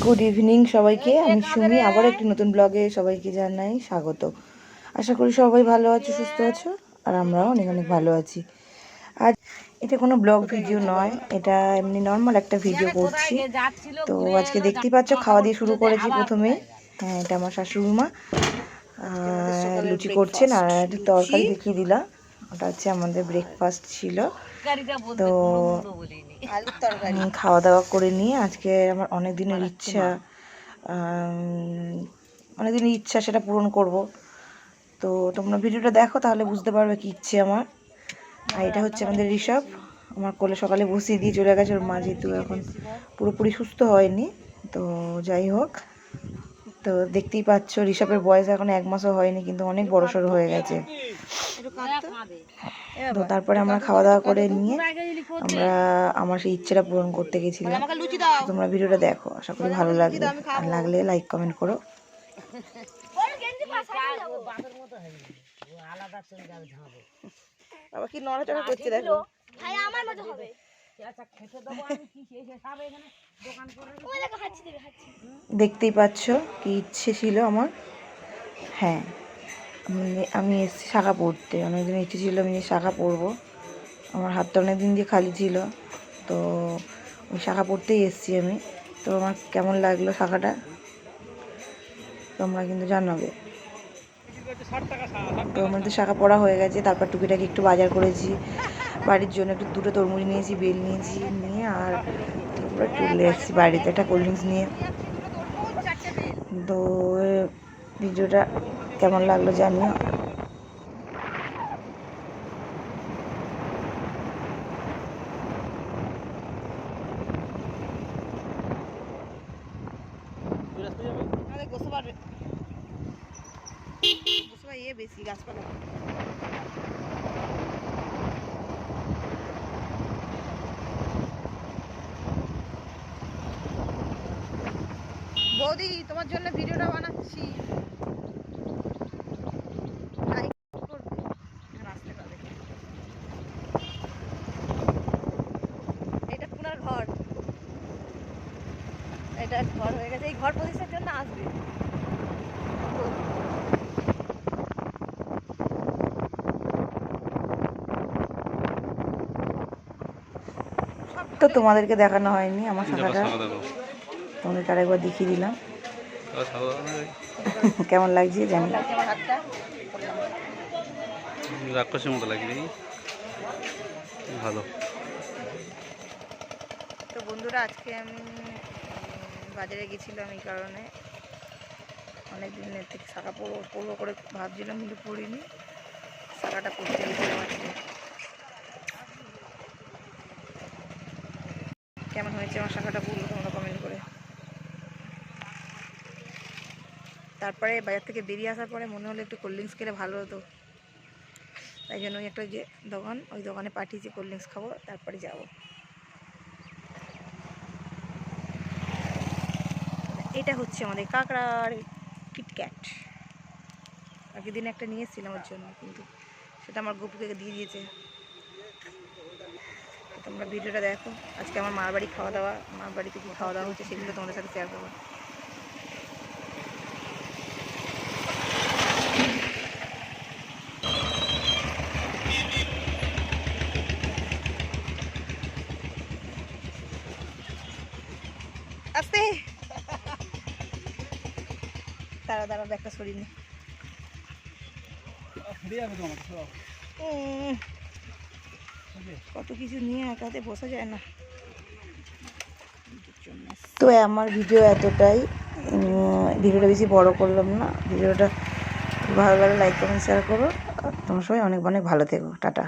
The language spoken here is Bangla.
গুড ইভিনিং সবাইকে। আমি সুমি, আবার একটি নতুন ব্লগে সবাইকে জানাই স্বাগত। আশা করি সবাই ভালো আছো, সুস্থ আছো, আর আমরাও অনেক অনেক ভালো আছি। আজ এটা কোনো ব্লগ ভিডিও নয়, এটা এমনি নর্মাল একটা ভিডিও করছি। তো আজকে দেখতেই পাচ্ছ খাওয়া দিয়ে শুরু করেছি প্রথমেই। হ্যাঁ, এটা আমার শাশুড়ি মা লুচি করছেন আর তরকারি দেখিয়ে দিলাম, ওটা হচ্ছে আমাদের ব্রেকফাস্ট ছিল। তো খাওয়া দাওয়া করে নিয়ে আজকে আমার অনেক দিনের ইচ্ছা সেটা পূরণ করব। তো তোমরা ভিডিওটা দেখো, তাহলে বুঝতে পারবে কি ইচ্ছে আমার। আর এটা হচ্ছে আমাদের ঋষভ, আমার কোলে সকালে বসিয়ে দিয়ে চলে গেছে। ওর মা যেহেতু এখন পুরোপুরি সুস্থ হয়নি, তো যাই হোক, তো দেখতেই পাচ্ছ ঋষভের বয়স এখন 1 মাসও হয়নি, কিন্তু অনেক বড়সড় হয়ে গেছে। তো তারপরে আমরা খাওয়া দাওয়া করে নিয়ে আমার সেই ইচ্ছেটা পূরণ করতে গেছিলাম। তোমরা ভিডিওটা দেখো, আশা করি ভালো লাগবে, আর লাগলে লাইক কমেন্ট করো। আবার কি নড়াচড়া করছে দেখো। দেখতেই পাচ্ছ কি ইচ্ছে ছিল আমার। হ্যাঁ, আমি এসেছি শাখা পড়তে, অনেকদিন ইচ্ছে ছিল আমি শাখা পরবো। আমার হাতটা অনেকদিন দিয়ে খালি ছিল, তো ওই শাখা পড়তেই এসেছি আমি। তো আমার কেমন লাগলো শাখাটা তোমরা কিন্তু জানাবে। তো আমাদের শাখা পড়া হয়ে গেছে, তারপর টুকিটাকি একটু বাজার করেছি বাড়ির জন্য, একটু 2টো তরমুজ নিয়েছি, বেল নিয়েছি, নিয়ে আর তারপরে চলে এসেছি বাড়িতে একটা কোল্ড ড্রিঙ্কস নিয়ে। তো ভিডিওটা কেমন লাগলো জানিও। বেশি গাছপালা বৌদি, তোমার জন্য ভিডিওটা বানাচ্ছি। এটা পুনার ঘর, এটা ঘর হয়ে গেছে, এই ঘর প্রতিষ্ঠার জন্য আসবে। তো তোমাদেরকে দেখানো হয়নি আমার শাখাটা, তোমাদেরকে আরেকবার দেখিয়ে দিলাম। কেমন লাগছে জানি। রাক্ষসের মতো লাগছে, ভালো। তো বন্ধুরা, আজকে আমি বাজারে গেছিলাম, এই কারণে অনেক দিনের থেকে শাখা পড়বো করে ভাবছিলাম, কিন্তু পড়িনি। শাখাটা পড়তে গেছিলাম আজকে। কেমন হয়েছে আমার শাখাটা বলবো তোমরা কমেন্ট করে। তারপরে বাজার থেকে বেরিয়ে আসার পরে মনে হলো একটু কোল্ড ড্রিঙ্কস খেলে ভালো হতো, তাই জন্য ওই একটা যে দোকান, ওই দোকানে পাঠিয়েছি কোল্ড ড্রিঙ্কস খাবো, তারপরে যাব। এটা হচ্ছে আমাদের কাঁকড়ার কিটক্যাট। আগের দিন একটা নিয়ে এসেছিলাম ওর জন্য, কিন্তু সেটা আমার গপুকে দিয়ে দিয়েছে। তোমরা ভিডিওটা দেখো। আজকে আমার মার বাড়ি খাওয়া দাওয়া, মার বাড়িতে কী খাওয়া দাওয়া হচ্ছে সেগুলো তোমাদের সাথে শেয়ার করবো। আস্তে দাঁড়া ব্যাগটা সরিয়ে নে। কত কিছু নিয়ে একাতে বসা যায় না। তো আমার ভিডিও এতটাই, ভিডিওটা বেশি বড় করলাম না। ভিডিওটা ভালো লাগলে লাইক কমেন্ট শেয়ার করো। তোমার সবাই অনেক অনেক ভালো থেকো। টাটা।